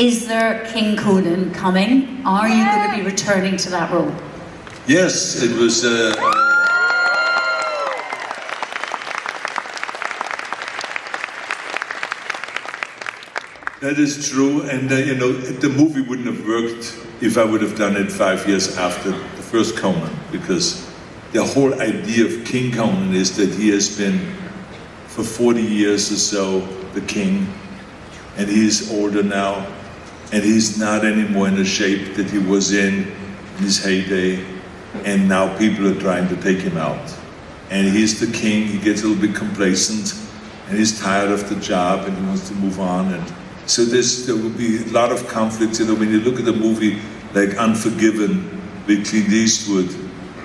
Is there King Conan coming? Are you going to be returning to that role? Yes, it was. That is true, and the movie wouldn't have worked if I would have done it 5 years after the first Conan, because the whole idea of King Conan is that he has been, for 40 years or so, the king, and he is older now, and he's not anymore in the shape that he was in his heyday, and now people are trying to take him out. And he's the king, he gets a little bit complacent, and he's tired of the job, and he wants to move on. And so there will be a lot of conflicts. When you look at a movie like Unforgiven with Clint Eastwood,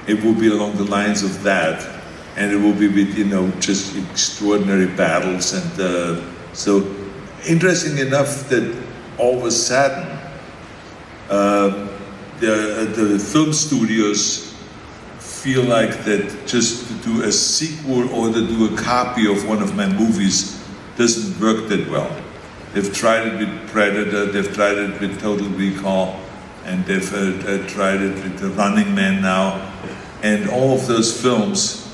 it will be along the lines of that, and it will be with just extraordinary battles. And so, interesting enough that all of a sudden, the film studios feel like that just to do a sequel or to do a copy of one of my movies doesn't work that well. They've tried it with Predator, they've tried it with Total Recall, and they've tried it with The Running Man now, and all of those films,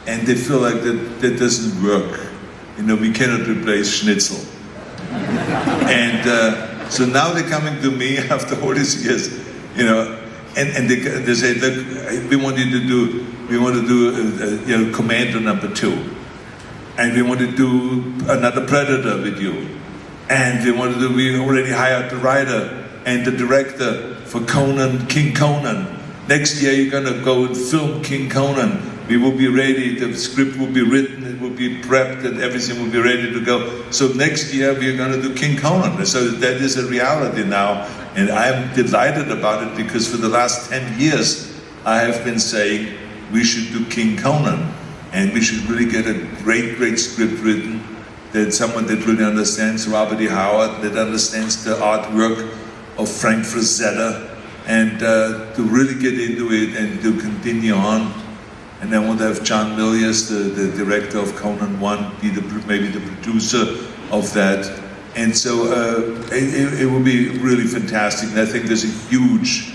and they feel like that doesn't work. We cannot replace Schnitzel. And so now they're coming to me after all these years, and they say, look, we want to do Commando #2, and we want to do another Predator with you. And we already hired the writer and the director for Conan, King Conan. Next year you're gonna go and film King Conan. We will be ready, the script will be written, it will be prepped, and everything will be ready to go. So next year we're gonna do King Conan. So that is a reality now. And I'm delighted about it, because for the last 10 years I have been saying we should do King Conan. And we should really get a great, great script written. That someone that really understands Robert E. Howard, that understands the artwork of Frank Frazetta, and to really get into it and to continue on. And I want to have John Milius, the director of Conan 1, be maybe the producer of that. And so it will be really fantastic. And I think there's a huge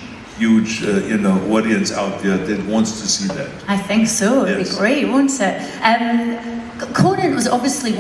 audience out there that wants to see that. I think so. It'd be great, won't it? Conan was obviously one